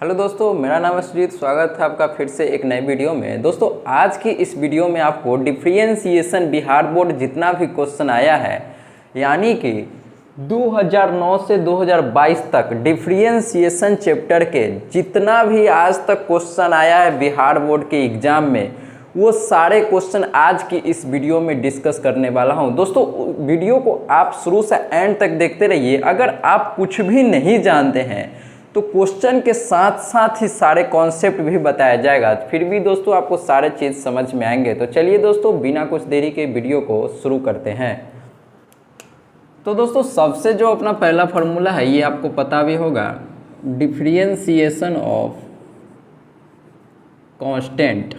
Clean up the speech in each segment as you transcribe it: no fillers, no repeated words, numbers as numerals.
Hello दोस्तों, मेरा नाम है सुजीत। स्वागत है आपका फिर से एक नए वीडियो में। दोस्तों, आज की इस वीडियो में आपको डिफरेंशिएशन बिहार बोर्ड जितना भी क्वेश्चन आया है, यानी कि 2009 से 2022 तक डिफरेंशिएशन चैप्टर के जितना भी आज तक क्वेश्चन आया है बिहार बोर्ड के एग्ज़ाम में, वो सारे क्वेश्चन आज की इस वीडियो में डिस्कस करने वाला हूं। दोस्तों, वीडियो को आप शुरू से एंड तक देखते रहिए। अगर आप कुछ भी नहीं जानते हैं तो क्वेश्चन के साथ साथ ही सारे कॉन्सेप्ट भी बताया जाएगा, फिर भी दोस्तों आपको सारे चीज़ समझ में आएंगे। तो चलिए दोस्तों, बिना कुछ देरी के वीडियो को शुरू करते हैं। तो दोस्तों, सबसे जो अपना पहला फार्मूला है ये आपको पता भी होगा, डिफरेंशिएशन ऑफ कांस्टेंट।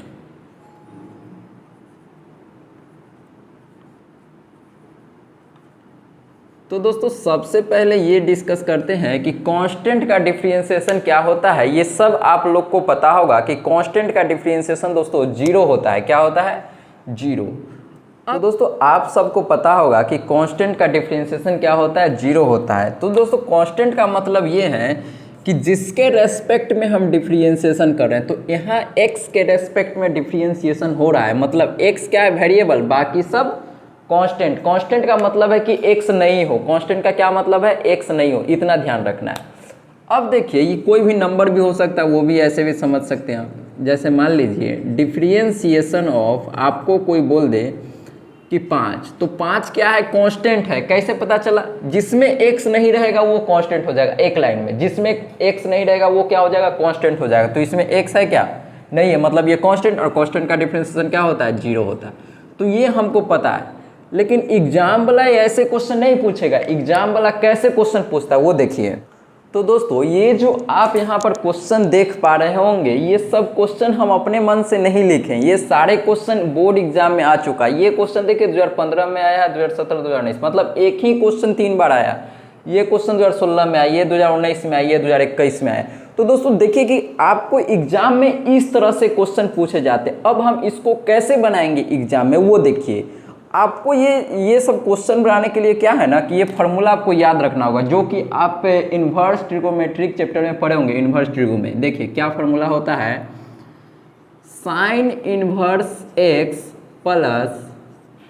तो दोस्तों, सबसे पहले ये डिस्कस करते हैं कि कांस्टेंट का डिफरेंशिएशन क्या होता है। ये सब आप लोग को पता होगा कि कांस्टेंट का डिफरेंशिएशन दोस्तों जीरो होता है। क्या होता है? जीरो। तो दोस्तों, आप सबको पता होगा कि कांस्टेंट का डिफरेंशिएशन क्या होता है? जीरो होता है। तो दोस्तों, कांस्टेंट का मतलब ये है कि जिसके रेस्पेक्ट में हम डिफरेंशिएशन कर रहे हैं, तो यहाँ x के रेस्पेक्ट में डिफरेंशिएशन हो रहा है, मतलब x क्या है? वेरिएबल, बाकी सब कांस्टेंट। कांस्टेंट का मतलब है कि x नहीं हो। कांस्टेंट का क्या मतलब है? x नहीं हो, इतना ध्यान रखना है। अब देखिए, ये कोई भी नंबर भी हो सकता है, वो भी ऐसे भी समझ सकते हैं आप। जैसे मान लीजिए डिफरेंशिएशन ऑफ, आपको कोई बोल दे कि 5, तो 5 क्या है? कांस्टेंट है। कैसे पता चला? जिसमें x नहीं रहेगा वो कांस्टेंट हो जाएगा, एक लाइन में। जिसमें x नहीं रहेगा वो क्या हो जाएगा? कांस्टेंट हो जाएगा। तो इसमें x है क्या? नहीं है, मतलब ये कांस्टेंट, और कांस्टेंट का डिफरेंशिएशन क्या होता है? जीरो होता है। तो ये हमको पता है, लेकिन एग्जाम वाला ऐसे क्वेश्चन नहीं पूछेगा। एग्जाम वाला कैसे क्वेश्चन पूछता है वो देखिए। तो दोस्तों, ये जो आप यहाँ पर क्वेश्चन देख पा रहे होंगे, ये सब क्वेश्चन हम अपने मन से नहीं लिखे। ये सारे क्वेश्चन बोर्ड एग्जाम में आ चुका है। ये क्वेश्चन देखिए 2015 में आया है, 2017, 2019, मतलब एक ही क्वेश्चन 3 बार आया। ये क्वेश्चन 2016 में आया, ये 2019 में आया, ये 2021 में आया। तो दोस्तों देखिए कि आपको एग्जाम में इस तरह से क्वेश्चन पूछे जाते हैं। अब हम इसको कैसे बनाएंगे एग्जाम में वो देखिए। आपको ये सब क्वेश्चन बनाने के लिए क्या है ना, कि ये फार्मूला आपको याद रखना होगा, जो कि आप इन्वर्स ट्रिगोमेट्रिक चैप्टर में पढ़े होंगे। इन्वर्स ट्रिगो में देखिए क्या फार्मूला होता है, sign inverse x plus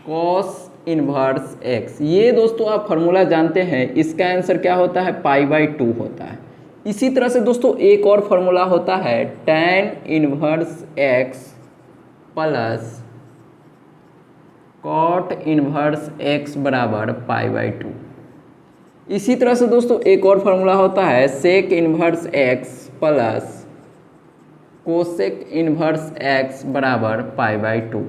cos inverse x। ये दोस्तों आप फार्मूला जानते हैं। इसका आंसर क्या होता है? π/2 होता है। इसी तरह से दोस्तों एक और फार्मूला होता है, tan inverse x plus cot inverse x बराबर π/2। इसी तरह से दोस्तों एक और फार्मूला होता है, sec inverse x plus cosec inverse x बराबर π/2।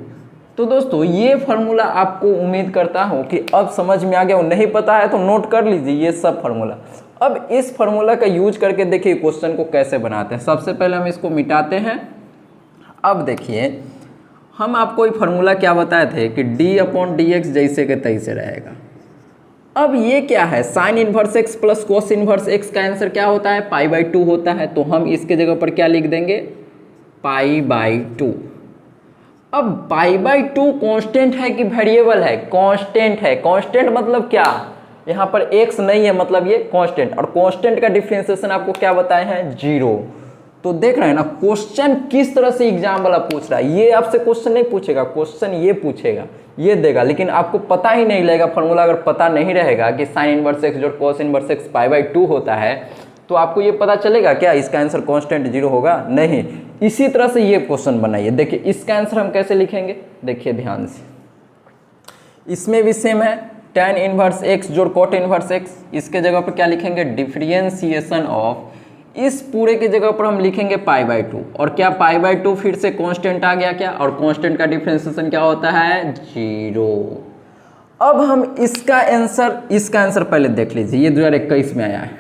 तो दोस्तों ये फार्मूला आपको उम्मीद करता हूँ कि अब समझ में आ गया। नहीं पता है तो नोट कर लीजिए ये सब फार्मूला। अब इस फार्मूला का यूज करके देखिए क्वेश्चन को कैसे बनाते हैं। सबसे पहले हम इसको मिटाते हैं। अब देखिए, हम आपको ये फार्मूला क्या बताए थे कि d/dx जैसे के तैसे रहेगा। अब ये क्या है? Sign inverse x plus cos inverse x का आंसर क्या होता है? π/2 होता है। तो हम इसके जगह पर क्या लिख देंगे? π/2। अब π/2 कांस्टेंट है कि वेरिएबल है? कांस्टेंट है। कांस्टेंट मतलब क्या? यहाँ पर x नहीं है, मतलब ये कांस्टेंट। और कांस्टेंट का डिफरेंशिएशन आपको क्या बताए हैं? जीरो। तो देख रहे हैं ना क्वेश्चन किस तरह से एग्जाम वाला पूछ रहा है। ये आपसे क्वेश्चन नहीं पूछेगा, क्वेश्चन ये पूछेगा, ये देगा, लेकिन आपको पता ही नहीं लगेगा फार्मूला। अगर पता नहीं रहेगा कि साइन इनवर्स x जोड़ कॉस इनवर्स x π/2 होता है, तो आपको ये पता चलेगा क्या इसका आंसर कांस्टेंट जीरो होगा? नहीं। इसी तरह से ये क्वेश्चन बनाइए। देखिए इसका आंसर हम कैसे लिखेंगे, देखिए ध्यान से। इसमें भी सेम है, tan इनवर्स x जोड़ कॉट इनवर्स x। इसके जगह पर क्या लिखेंगे? डिफरेंशिएशन ऑफ, इस पूरे की जगह पर हम लिखेंगे π/2। और क्या π/2 फिर से कांस्टेंट आ गया क्या? और कांस्टेंट का डिफरेंशिएशन क्या होता है? जीरो। अब हम इसका आंसर पहले देख लीजिए। ये 2021 में आया है।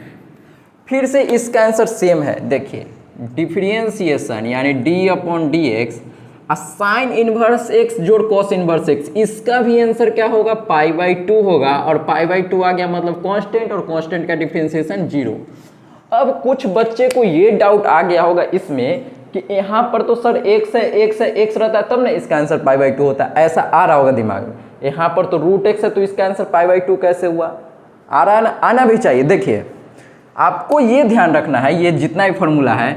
फिर से इसका आंसर सेम है। देखिए डिफरेंशिएशन यानी d/dx साइन इनवर्स x जोड़ कॉस इनवर्स x, इसका भी आंसर क्या होगा? π/2 होगा। और π/2 आ गया मतलब कांस्टेंट, और कांस्टेंट का डिफरेंशिएशन जीरो। अब कुछ बच्चे को ये डाउट आ गया होगा इसमें कि यहाँ पर तो सर x रहता है तब ना इसका आंसर π/2 होता है। ऐसा आ रहा होगा दिमाग में। यहाँ पर तो √x है, तो इसका आंसर π/2 कैसे हुआ? आ रहा है ना? आना भी चाहिए। देखिए आपको ये ध्यान रखना है, ये जितना भी फार्मूला है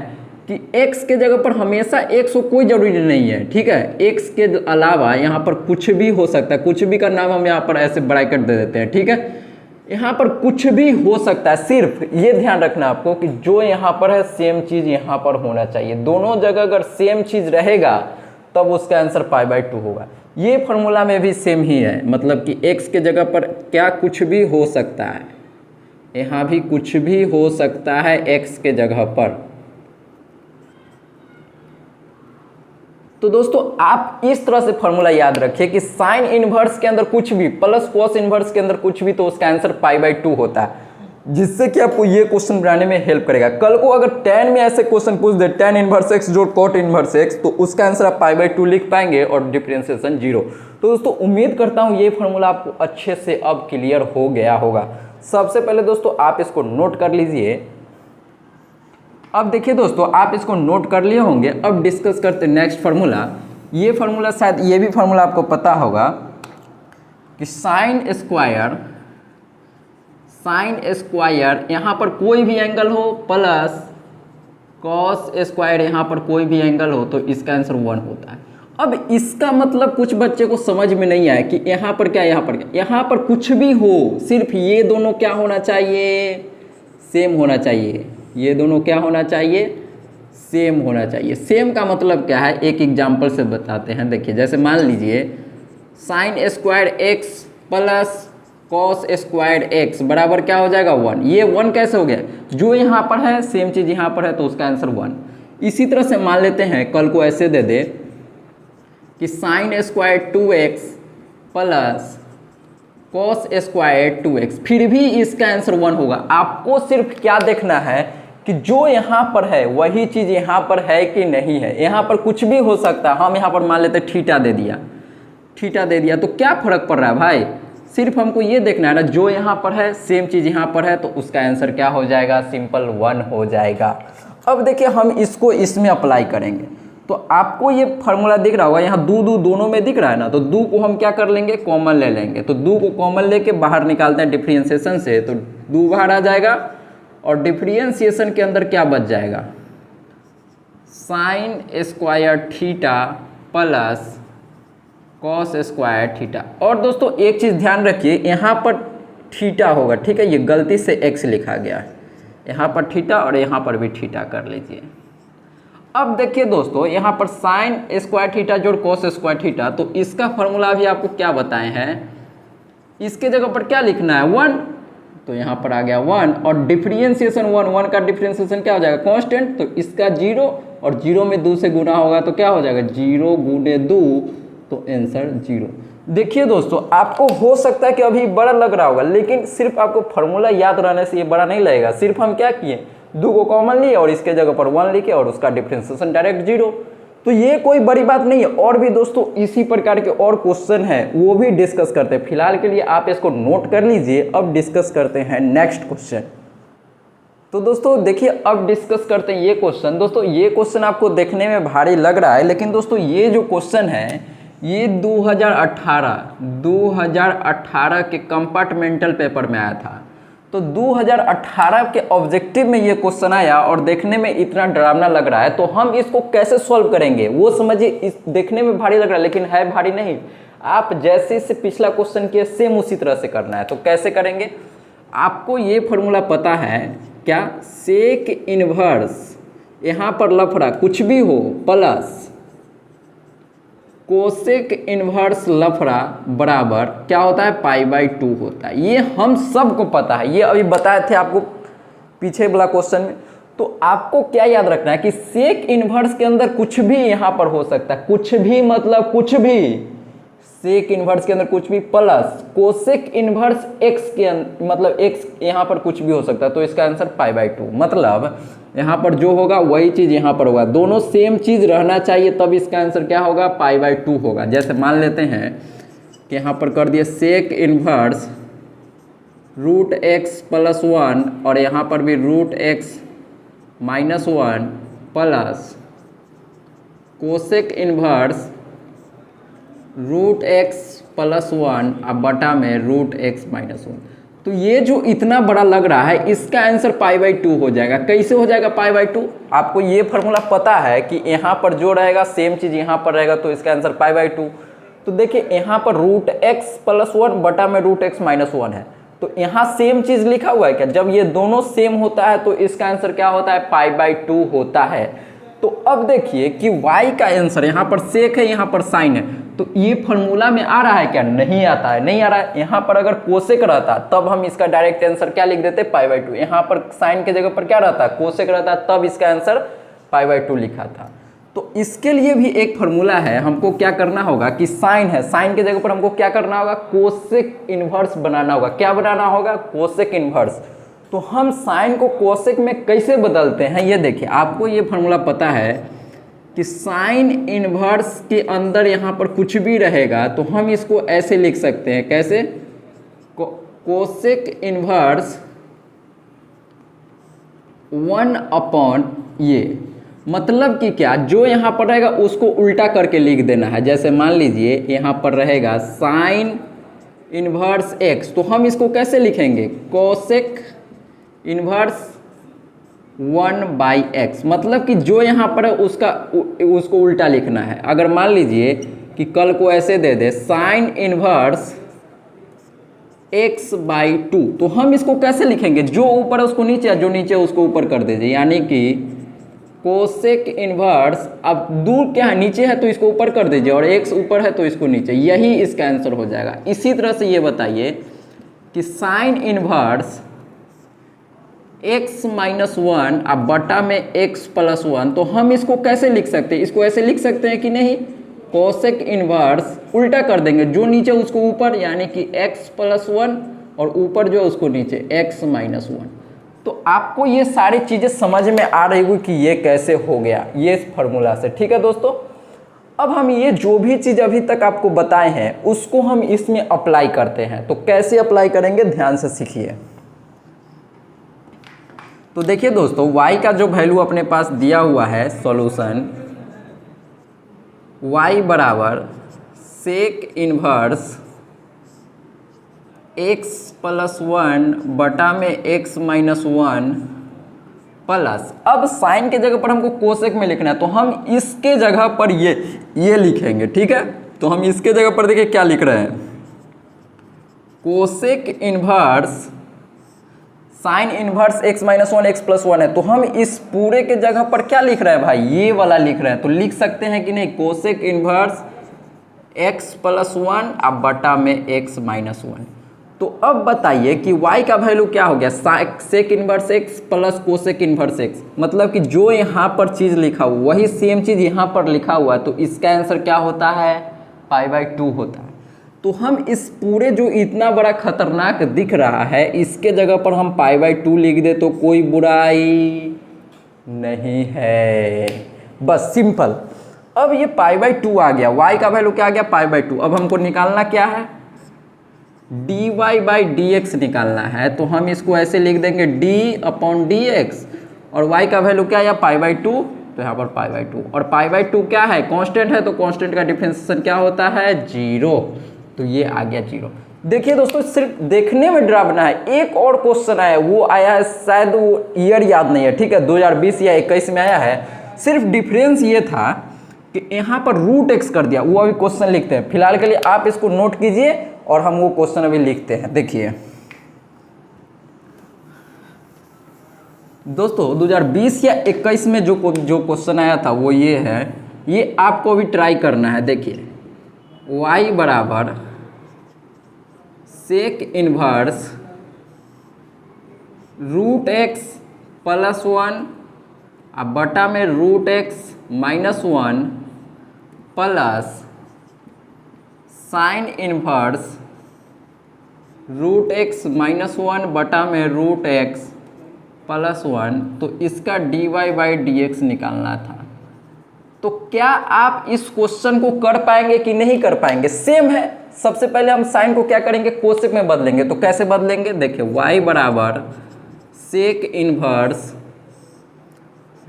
कि x के जगह पर हमेशा x हो, कोई ज़रूरी नहीं है, ठीक है। x के अलावा यहाँ पर कुछ भी हो सकता है, कुछ भी का नाम हम यहाँ पर ऐसे ब्रैकेट दे देते हैं, ठीक है। यहाँ पर कुछ भी हो सकता है, सिर्फ ये ध्यान रखना आपको कि जो यहाँ पर है सेम चीज़ यहाँ पर होना चाहिए। दोनों जगह अगर सेम चीज़ रहेगा तब उसका आंसर π/2 होगा। ये फॉर्मूला में भी सेम ही है, मतलब कि x के जगह पर क्या कुछ भी हो सकता है, यहाँ भी कुछ भी हो सकता है x के जगह पर। तो दोस्तों आप इस तरह से फॉर्मूला याद रखिए कि साइन इनवर्स के अंदर कुछ भी प्लस कॉस इनवर्स के अंदर कुछ भी, तो उसका आंसर π/2 होता है, जिससे कि आपको ये क्वेश्चन बनाने में हेल्प करेगा। कल को अगर 10 में ऐसे क्वेश्चन पूछ दे tan इनवर्स x जोड़ cot इनवर्स x, तो उसका आंसर आप π/2 लिख पाएंगे और डिफरेंशिएशन 0। तो दोस्तों उम्मीद करता हूँ ये फॉर्मूला आपको अच्छे से अब क्लियर हो गया होगा। सबसे पहले दोस्तों आप इसको नोट कर लीजिए। अब देखिए दोस्तों आप इसको नोट कर लिए होंगे, अब डिस्कस करते नेक्स्ट फार्मूला। ये फार्मूला शायद ये भी फार्मूला आपको पता होगा कि साइन स्क्वायर यहाँ पर कोई भी एंगल हो प्लस कॉस स्क्वायर यहाँ पर कोई भी एंगल हो, तो इसका आंसर 1 होता है। अब इसका मतलब कुछ बच्चे को समझ में नहीं आया कि यहाँ पर क्या, यहाँ पर क्या, यहाँ पर कुछ भी हो, सिर्फ ये दोनों क्या होना चाहिए, सेम होना चाहिए। ये दोनों क्या होना चाहिए, सेम होना चाहिए। सेम का मतलब क्या है, एक एग्जांपल से बताते हैं। देखिए जैसे मान लीजिए sine square x plus cos square x बराबर क्या हो जाएगा 1। ये 1 कैसे हो गया, जो यहाँ पर है सेम चीज़ यहाँ पर है, तो उसका आंसर 1। इसी तरह से मान लेते हैं कल को ऐसे दे दे कि sine square 2x plus cos square 2x, फिर भी इसका आंसर 1 होगा। आपको सिर्फ क्या देखना है कि जो यहाँ पर है वही चीज़ यहाँ पर है कि नहीं है। यहाँ पर कुछ भी हो सकता है, हम यहाँ पर मान लेते थीटा दे दिया, तो क्या फ़र्क पड़ रहा है भाई, सिर्फ हमको ये देखना है ना, जो यहाँ पर है सेम चीज़ यहाँ पर है, तो उसका आंसर क्या हो जाएगा, सिंपल 1 हो जाएगा। अब देखिए हम इसको इसमें अप्लाई करेंगे, तो आपको ये फार्मूला दिख रहा होगा, यहाँ दो दोनों में दिख रहा है ना, तो 2 को हम क्या कर लेंगे, कॉमन ले लेंगे। तो 2 को कॉमन लेके बाहर निकालते हैं डिफ्रेंशिएशन से, तो 2 बाहर आ जाएगा और डिफ्रेंशिएशन के अंदर क्या बच जाएगा, sine square theta plus cos square theta. और दोस्तों एक चीज़ ध्यान रखिए, यहाँ पर थीटा होगा, ठीक है, ये गलती से x लिखा गया है, यहाँ पर थीटा और यहाँ पर भी थीटा कर लीजिए। अब देखिए दोस्तों यहाँ पर साइन स्क्वायर थीटा जोड़ कॉस स्क्वायर थीटा, तो इसका फॉर्मूला भी आपको क्या बताए हैं, इसके जगह पर क्या लिखना है 1, तो यहाँ पर आ गया 1 और डिफरेंशिएशन 1 का डिफरेंशिएशन क्या हो जाएगा, कांस्टेंट, तो इसका 0 और 0 में 2 से गुना होगा, तो क्या हो जाएगा 0 गुने 2, तो आंसर 0। देखिए दोस्तों आपको हो सकता है कि अभी बड़ा लग रहा होगा, लेकिन सिर्फ आपको फार्मूला याद रहने से ये बड़ा नहीं लगेगा। सिर्फ हम क्या किए, 2 को कॉमन लिए और इसके जगह पर 1 लिखे और उसका डिफरेंशिएशन डायरेक्ट 0, तो ये कोई बड़ी बात नहीं है। और भी दोस्तों इसी प्रकार के और क्वेश्चन हैं, वो भी डिस्कस करते हैं। फिलहाल के लिए आप इसको नोट कर लीजिए, अब डिस्कस करते हैं नेक्स्ट क्वेश्चन। तो दोस्तों देखिए अब डिस्कस करते हैं ये क्वेश्चन। दोस्तों ये क्वेश्चन आपको देखने में भारी लग रहा है, लेकिन दोस्तों ये जो क्वेश्चन है ये 2018 के कंपार्टमेंटल पेपर में आया था। तो 2018 के ऑब्जेक्टिव में ये क्वेश्चन आया और देखने में इतना डरावना लग रहा है, तो हम इसको कैसे सॉल्व करेंगे वो समझिए। इस देखने में भारी लग रहा है लेकिन है भारी नहीं। आप जैसे से पिछला क्वेश्चन किए सेम उसी तरह से करना है। तो कैसे करेंगे, आपको ये फॉर्मूला पता है क्या, सेक इनवर्स यहाँ पर लफड़ा कुछ भी हो प्लस कोसेक इनवर्स लफड़ा बराबर क्या होता है, π/2 होता है। ये हम सबको पता है, ये अभी बताए थे आपको पीछे वाला क्वेश्चन में। तो आपको क्या याद रखना है कि सेक इनवर्स के अंदर कुछ भी यहाँ पर हो सकता है, कुछ भी मतलब कुछ भी, सेक इनवर्स के अंदर कुछ भी प्लस कोसेक इनवर्स x के मतलब x यहाँ पर कुछ भी हो सकता है, तो इसका आंसर π/2। मतलब यहाँ पर जो होगा वही चीज़ यहाँ पर होगा, दोनों सेम चीज़ रहना चाहिए, तब इसका आंसर क्या होगा, π/2 होगा। जैसे मान लेते हैं कि यहाँ पर कर दिए सेक इनवर्स √x + 1 और यहाँ पर भी √x - 1 plus cosec inverse √x + 1 अब बटा में √x - 1। तो ये जो इतना बड़ा लग रहा है इसका आंसर π/2 हो जाएगा। कैसे हो जाएगा π/2? आपको ये फार्मूला पता है कि यहाँ पर जो रहेगा सेम चीज़ यहाँ पर रहेगा, तो इसका आंसर π/2। तो देखिए यहाँ पर √x+1 बटा में √x-1 है, तो यहाँ सेम चीज़ लिखा हुआ है क्या? जब ये दोनों सेम होता है तो इसका आंसर क्या होता है? π/2 होता है। तो अब देखिए कि y का आंसर यहाँ पर सेक है, यहाँ पर साइन है, तो ये फार्मूला में आ रहा है क्या? नहीं आता है, नहीं आ रहा है। यहाँ पर अगर कोसेक रहता तब हम इसका डायरेक्ट आंसर क्या लिख देते? π/2। यहाँ पर साइन के जगह पर क्या रहता? कोसेक रहता, तब इसका आंसर π/2 लिखा था। तो इसके लिए भी एक फार्मूला है, हमको क्या करना होगा कि साइन है, साइन के जगह पर हमको क्या करना होगा? कोसेक इनवर्स बनाना होगा। क्या बनाना होगा? Cosec inverse. तो हम साइन को कोसेक में कैसे बदलते हैं ये देखिए। आपको ये फार्मूला पता है कि साइन इनवर्स के अंदर यहाँ पर कुछ भी रहेगा तो हम इसको ऐसे लिख सकते हैं। कैसे? कोसेक इनवर्स 1/, ये मतलब कि क्या, जो यहाँ पर रहेगा उसको उल्टा करके लिख देना है। जैसे मान लीजिए यहाँ पर रहेगा साइन इनवर्स x, तो हम इसको कैसे लिखेंगे? कोसेक इनवर्स 1/x, मतलब कि जो यहाँ पर है उसको उल्टा लिखना है। अगर मान लीजिए कि कल को ऐसे दे दे साइन इनवर्स x/2, तो हम इसको कैसे लिखेंगे? जो ऊपर है उसको नीचे, जो नीचे उसको ऊपर कर दीजिए, यानी कि कोसेक इनवर्स, अब दूर क्या है? नीचे है तो इसको ऊपर कर दीजिए, और x ऊपर है तो इसको नीचे, यही इसका आंसर हो जाएगा। इसी तरह से ये बताइए कि साइन इनवर्स x-1 अब बटा में x+1, तो हम इसको कैसे लिख सकते हैं? इसको ऐसे लिख सकते हैं कि नहीं? कोसेक इनवर्स उल्टा कर देंगे, जो नीचे उसको ऊपर, यानी कि x+1, और ऊपर जो है उसको नीचे x-1। तो आपको ये सारी चीज़ें समझ में आ रही होगी कि ये कैसे हो गया, ये इस फार्मूला से। ठीक है दोस्तों, अब हम ये जो भी चीज़ अभी तक आपको बताए हैं उसको हम इसमें अप्लाई करते हैं। तो कैसे अप्लाई करेंगे, ध्यान से सीखिए। तो देखिए दोस्तों, y का जो वैल्यू अपने पास दिया हुआ है, सॉल्यूशन y बराबर सेक इनवर्स x+1 बटा में x-1 प्लस, अब साइन के जगह पर हमको कोसेक में लिखना है, तो हम इसके जगह पर ये लिखेंगे। ठीक है, तो हम इसके जगह पर देखिए क्या लिख रहे हैं? Cosec inverse sine inverse x-1 x+1 है, तो हम इस पूरे के जगह पर क्या लिख रहे हैं भाई? ये वाला लिख रहे हैं। तो लिख सकते हैं कि नहीं? कोसेक इनवर्स x+1 अब बटा में x-1। तो अब बताइए कि y का वैल्यू क्या हो गया? Sec inverse x plus cosec inverse x, मतलब कि जो यहाँ पर चीज़ लिखा हुआ वही सेम चीज़ यहाँ पर लिखा हुआ है, तो इसका आंसर क्या होता है? π/2 होता है। तो हम इस पूरे जो इतना बड़ा खतरनाक दिख रहा है इसके जगह पर हम π/2 लिख दे तो कोई बुराई नहीं है, बस सिंपल। अब ये π/2 आ गया, y का वैल्यू क्या आ गया? π/2। अब हमको निकालना क्या है? dy/dx निकालना है, तो हम इसको ऐसे लिख देंगे d/dx, और y का वैल्यू क्या है? π/2, तो यहाँ पर π/2, और π/2 क्या है? कांस्टेंट है, तो कांस्टेंट का डिफरेंशिएशन क्या होता है? 0। तो ये आ गया 0। देखिए दोस्तों, सिर्फ देखने में डरावना है। एक और क्वेश्चन आया, वो आया है, शायद वो ईयर याद नहीं है, ठीक है, 2020 या 21 में आया है। सिर्फ डिफरेंस ये था कि यहाँ पर √x कर दिया। वो अभी क्वेश्चन लिखते हैं, फिलहाल के लिए आप इसको नोट कीजिए और हम वो क्वेश्चन अभी लिखते हैं। देखिए दोस्तों, 2020 या 21 में जो क्वेश्चन आया था वो ये है, ये आपको भी ट्राई करना है। देखिए y बराबर सेक इनवर्स √x+1 अब बटा में √x-1 plus sine inverse √x-1 बटा में √x+1, तो इसका dy/dx निकालना था। तो क्या आप इस क्वेश्चन को कर पाएंगे कि नहीं कर पाएंगे? सेम है। सबसे पहले हम साइन को क्या करेंगे? कोसेक में बदलेंगे। तो कैसे बदलेंगे? देखिए y बराबर सेक इनवर्स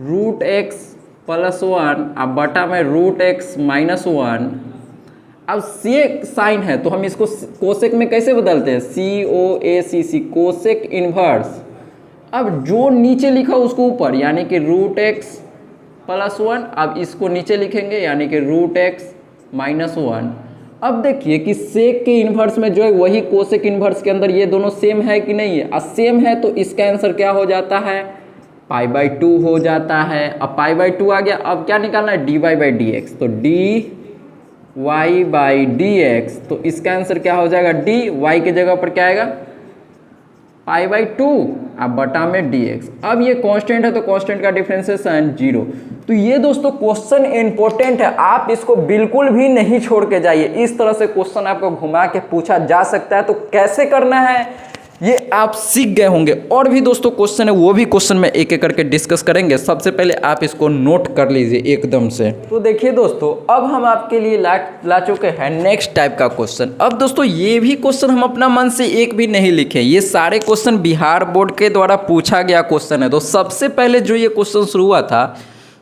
√x+1 अब बटा में √x-1 अब सेक साइन है तो हम इसको कोसेक में कैसे बदलते हैं, COSEC, कोसेक इनवर्स। अब जो नीचे लिखा उसको ऊपर, यानी कि √x+1। अब इसको नीचे लिखेंगे यानी कि √x-1। अब देखिए कि सेक के इन्वर्स में जो है वही कोसेक इन्वर्स के अंदर ये दोनों सेम है कि नहीं है। अब सेम है तो इसका आंसर क्या हो जाता है, π/2 हो जाता है। अब π/2 आ गया, अब क्या निकालना है, dy/dx। तो dy/dx, तो इसका आंसर क्या हो जाएगा, dy के जगह पर क्या आएगा, π/2 अब बटा में dx। अब ये कांस्टेंट है तो कांस्टेंट का डिफरेंशिएशन 0। तो ये दोस्तों क्वेश्चन इंपॉर्टेंट है, आप इसको बिल्कुल भी नहीं छोड़ के जाइए। इस तरह से क्वेश्चन आपको घुमा के पूछा जा सकता है, तो कैसे करना है ये आप सीख गए होंगे। और भी दोस्तों क्वेश्चन है, वो भी क्वेश्चन में एक एक करके डिस्कस करेंगे। सबसे पहले आप इसको नोट कर लीजिए एकदम से। तो देखिए दोस्तों, अब हम आपके लिए ला चुके हैं नेक्स्ट टाइप का क्वेश्चन। अब दोस्तों ये भी क्वेश्चन हम अपना मन से एक भी नहीं लिखे, ये सारे क्वेश्चन बिहार बोर्ड के द्वारा पूछा गया क्वेश्चन है। तो सबसे पहले जो ये क्वेश्चन शुरू हुआ था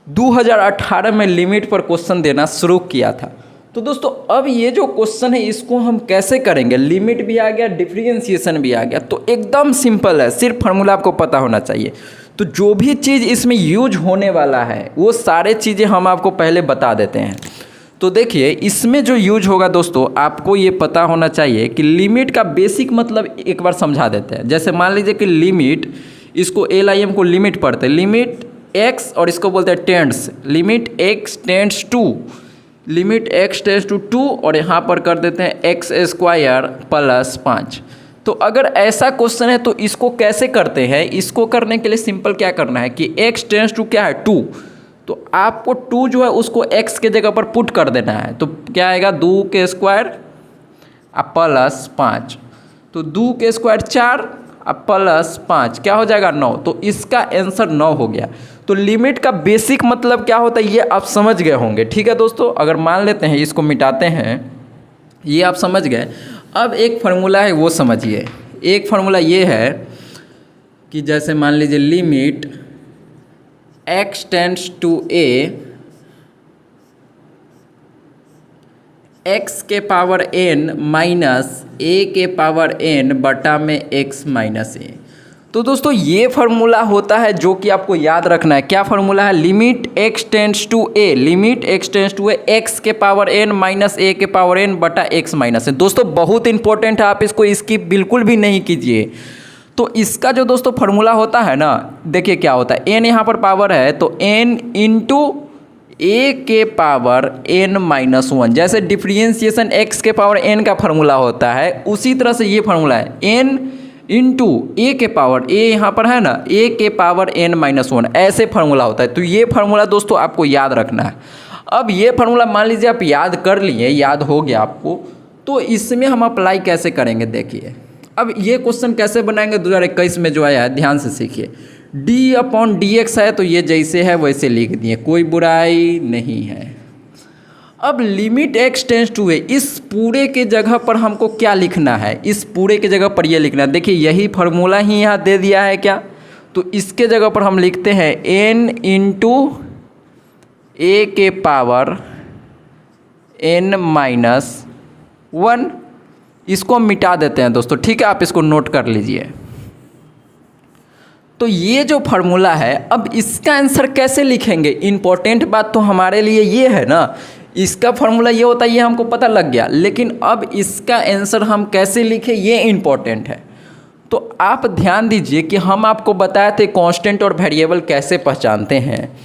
2018 में लिमिट पर क्वेश्चन देना शुरू किया था। तो दोस्तों अब ये जो क्वेश्चन है इसको हम कैसे करेंगे, लिमिट भी आ गया, डिफरेंशिएशन भी आ गया, तो एकदम सिंपल है, सिर्फ फार्मूला आपको पता होना चाहिए। तो जो भी चीज़ इसमें यूज होने वाला है वो सारे चीज़ें हम आपको पहले बता देते हैं। तो देखिए इसमें जो यूज होगा दोस्तों, आपको ये पता होना चाहिए कि लिमिट का बेसिक मतलब एक बार समझा देते हैं। जैसे मान लीजिए कि लिमिट, इसको LIM को लिमिट पढ़ते हैं, लिमिट x, और इसको बोलते हैं tends, limit x tends to, limit x tends to 2, और यहाँ पर कर देते हैं x² + 5। तो अगर ऐसा क्वेश्चन है तो इसको कैसे करते हैं, इसको करने के लिए सिंपल क्या करना है कि x टेंड्स टू क्या है 2, तो आपको 2 जो है उसको x के जगह पर पुट कर देना है। तो क्या आएगा 2 स्क्वायर + 5, तो 2 स्क्वायर 4 + 5 क्या हो जाएगा 9। तो इसका आंसर 9 हो गया। तो लिमिट का बेसिक मतलब क्या होता है ये आप समझ गए होंगे। ठीक है दोस्तों, अगर मान लेते हैं इसको मिटाते हैं, ये आप समझ गए। अब एक फार्मूला है वो समझिए। एक फार्मूला ये है कि जैसे मान लीजिए limit x tends to a, x के पावर n माइनस a के पावर n बटा में x माइनस a। तो दोस्तों ये फार्मूला होता है जो कि आपको याद रखना है। क्या फार्मूला है, limit x tends to a, limit x tends to a, x के पावर n माइनस a के पावर n बटा x माइनस a। दोस्तों बहुत इंपॉर्टेंट है, आप इसको स्किप बिल्कुल भी नहीं कीजिए। तो इसका जो दोस्तों फार्मूला होता है ना, देखिए क्या होता है, n यहाँ पर पावर है तो n इंटू a के पावर n माइनस 1। जैसे डिफरेंशिएशन x के पावर n का फार्मूला होता है, उसी तरह से ये फार्मूला है n इंटू a के पावर, a यहाँ पर है ना, a के पावर n माइनस 1, ऐसे फार्मूला होता है। तो ये फार्मूला दोस्तों आपको याद रखना है। अब ये फार्मूला मान लीजिए आप याद कर लिए, याद हो गया आपको, तो इसमें हम अप्लाई कैसे करेंगे देखिए। अब ये क्वेश्चन कैसे बनाएंगे 2021 में जो आया है, ध्यान से सीखिए। d/dx है तो ये जैसे है वैसे लिख दिए, कोई बुराई नहीं है। अब limit x tends to a, इस पूरे के जगह पर हमको क्या लिखना है, इस पूरे के जगह पर ये लिखना है। देखिए यही फार्मूला ही यहाँ दे दिया है क्या, तो इसके जगह पर हम लिखते हैं n इंटू a के पावर n माइनस 1। इसको हम मिटा देते हैं दोस्तों, ठीक है, आप इसको नोट कर लीजिए। तो ये जो फार्मूला है, अब इसका आंसर कैसे लिखेंगे, इंपॉर्टेंट बात तो हमारे लिए ये है ना। इसका फार्मूला ये होता है, ये हमको पता लग गया, लेकिन अब इसका आंसर हम कैसे लिखें ये इंपॉर्टेंट है। तो आप ध्यान दीजिए कि हम आपको बताए थे कांस्टेंट और वेरिएबल कैसे पहचानते हैं।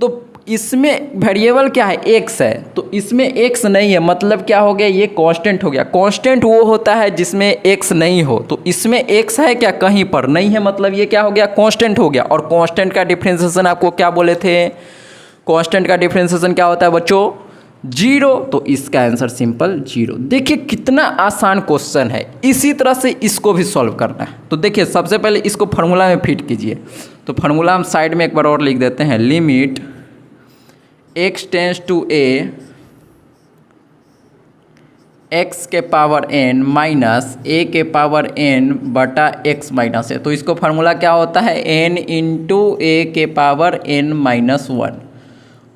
तो इसमें वेरिएबल क्या है, x है, तो इसमें x नहीं है, मतलब क्या हो गया, ये कांस्टेंट हो गया। कांस्टेंट वो होता है जिसमें x नहीं हो, तो इसमें x है क्या, कहीं पर नहीं है, मतलब ये क्या हो गया, कांस्टेंट हो गया। और कांस्टेंट का डिफरेंशिएशन आपको क्या बोले थे, कांस्टेंट का डिफरेंशिएशन क्या होता है बच्चों, 0। तो इसका आंसर सिंपल 0। देखिए कितना आसान क्वेश्चन है, इसी तरह से इसको भी सॉल्व करना है। तो देखिए सबसे पहले इसको फार्मूला में फिट कीजिए। तो फार्मूला हम साइड में एक बार और लिख देते हैं, limit x tends to a, x के पावर n माइनस a के पावर n बटा x माइनस a। तो इसको फार्मूला क्या होता है, n इंटू a के पावर n माइनस 1।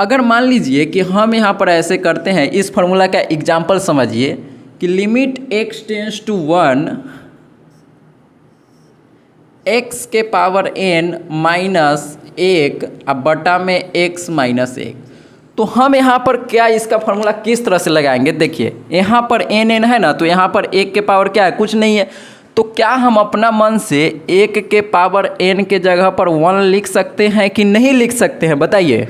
अगर मान लीजिए कि हम यहाँ पर ऐसे करते हैं, इस फार्मूला का एग्जाम्पल समझिए कि limit x tends to 1 x के पावर n माइनस 1 अब बटा में x माइनस 1। तो हम यहाँ पर क्या इसका फार्मूला किस तरह से लगाएंगे, देखिए यहाँ पर n है ना, तो यहाँ पर 1 के पावर क्या है, कुछ नहीं है। तो क्या हम अपना मन से 1 के पावर n के जगह पर 1 लिख सकते हैं कि नहीं लिख सकते हैं, बताइए।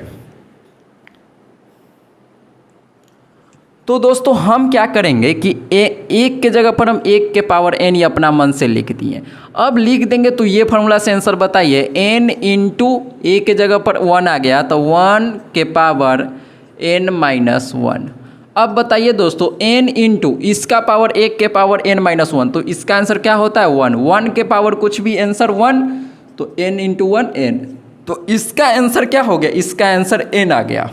तो दोस्तों हम क्या करेंगे कि 1 के जगह पर हम 1 के पावर n ही अपना मन से लिख दिए। अब लिख देंगे तो ये फार्मूला से आंसर बताइए, n इंटू a के जगह पर 1 आ गया, तो 1 के पावर n माइनस 1। अब बताइए दोस्तों n इंटू इसका पावर 1 के पावर n माइनस 1, तो इसका आंसर क्या होता है 1। 1 के पावर कुछ भी आंसर 1, तो n इंटू 1 n, तो इसका आंसर क्या हो गया, इसका आंसर n आ गया।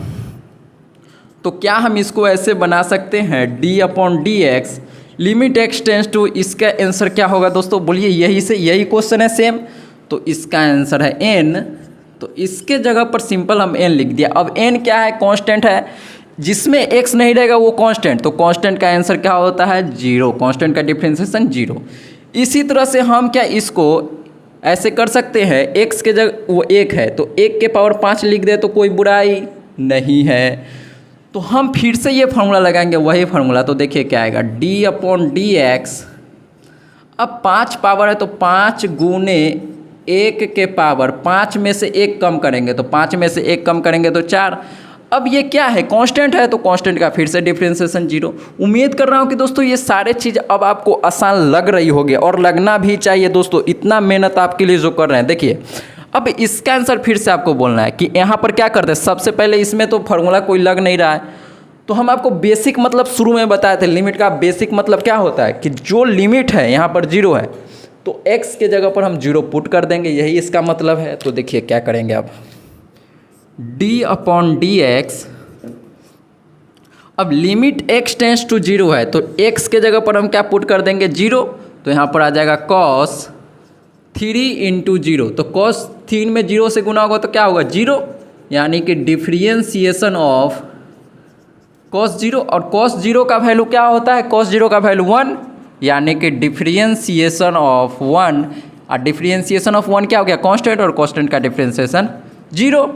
तो क्या हम इसको ऐसे बना सकते हैं d upon d x limit x tends to, इसका आंसर क्या होगा दोस्तों, बोलिए। यही क्वेश्चन है सेम, तो इसका आंसर है n। तो इसके जगह पर सिंपल हम n लिख दिया। अब n क्या है, कांस्टेंट है, जिसमें x नहीं रहेगा वो कांस्टेंट, तो कांस्टेंट का आंसर क्या होता है 0, कांस्टेंट का डिफरेंशिएशन 0। इसी तरह से हम क्या इसको ऐसे कर सकते हैं, x के जगह वो 1 है तो 1 के पावर 5 लिख दे तो कोई बुराई नहीं है। तो हम फिर से ये फार्मूला लगाएंगे, वही फार्मूला। तो देखिए क्या आएगा, d अपॉन डी एक्स। अब 5 पावर है तो 5 गुने 1 के पावर 5 में से 1 कम करेंगे, तो 5 में से 1 कम करेंगे तो 4। अब ये क्या है, कांस्टेंट है, तो कांस्टेंट का फिर से डिफरेंशिएशन 0। उम्मीद कर रहा हूँ कि दोस्तों ये सारे चीज़ अब आपको आसान लग रही होगी, और लगना भी चाहिए दोस्तों, इतना मेहनत आपके लिए जो कर रहे हैं। देखिए अब इसका आंसर फिर से आपको बोलना है कि यहाँ पर क्या करते हैं, सबसे पहले इसमें तो फार्मूला कोई लग नहीं रहा है, तो हम आपको बेसिक मतलब शुरू में बताए थे, लिमिट का बेसिक मतलब क्या होता है कि जो लिमिट है यहाँ पर 0 है तो x के जगह पर हम 0 पुट कर देंगे, यही इसका मतलब है। तो देखिए क्या करेंगे अब, d अपॉन डी एक्स। अब लिमिट x टेंस टू 0 है तो x के जगह पर हम क्या पुट कर देंगे 0, तो यहाँ पर आ जाएगा cos 3 इंटू 0, तो cos 3 में 0 से गुना होगा तो क्या होगा 0, यानी कि डिफ्रेंशिएशन ऑफ cos 0। और cos 0 का वैल्यू क्या होता है, cos 0 का वैल्यू 1, यानी कि डिफ्रेंशिएशन ऑफ 1। और डिफ्रेंशिएशन ऑफ 1 क्या हो गया, कांस्टेंट, और कांस्टेंट का डिफ्रेंशिएशन 0।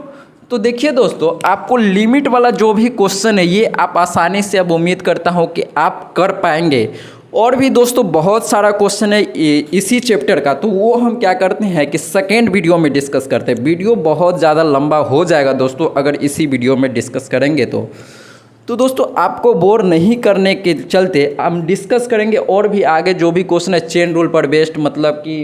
तो देखिए दोस्तों आपको लिमिट वाला जो भी क्वेश्चन है ये आप आसानी से, अब उम्मीद करता हूँ कि आप कर पाएंगे। और भी दोस्तों बहुत सारा क्वेश्चन है इसी चैप्टर का, तो वो हम क्या करते हैं कि सेकेंड वीडियो में डिस्कस करते हैं। वीडियो बहुत ज़्यादा लंबा हो जाएगा दोस्तों अगर इसी वीडियो में डिस्कस करेंगे तो दोस्तों आपको बोर नहीं करने के चलते हम डिस्कस करेंगे और भी आगे जो भी क्वेश्चन है चेन रूल पर बेस्ड, मतलब कि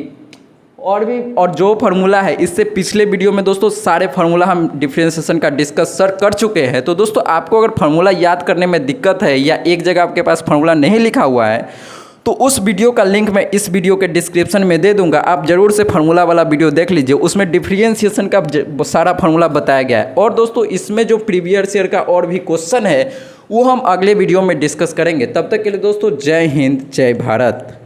और जो फार्मूला है, इससे पिछले वीडियो में दोस्तों सारे फार्मूला हम डिफरेंशिएशन का डिस्कस कर चुके हैं। तो दोस्तों आपको अगर फार्मूला याद करने में दिक्कत है या एक जगह आपके पास फार्मूला नहीं लिखा हुआ है तो उस वीडियो का लिंक मैं इस वीडियो के डिस्क्रिप्शन में दे दूंगा, आप ज़रूर से फार्मूला वाला वीडियो देख लीजिए, उसमें डिफरेंशिएशन का सारा फार्मूला बताया गया है। और दोस्तों इसमें जो प्रीवियस ईयर का और भी क्वेश्चन है वो हम अगले वीडियो में डिस्कस करेंगे। तब तक के लिए दोस्तों जय हिंद, जय भारत।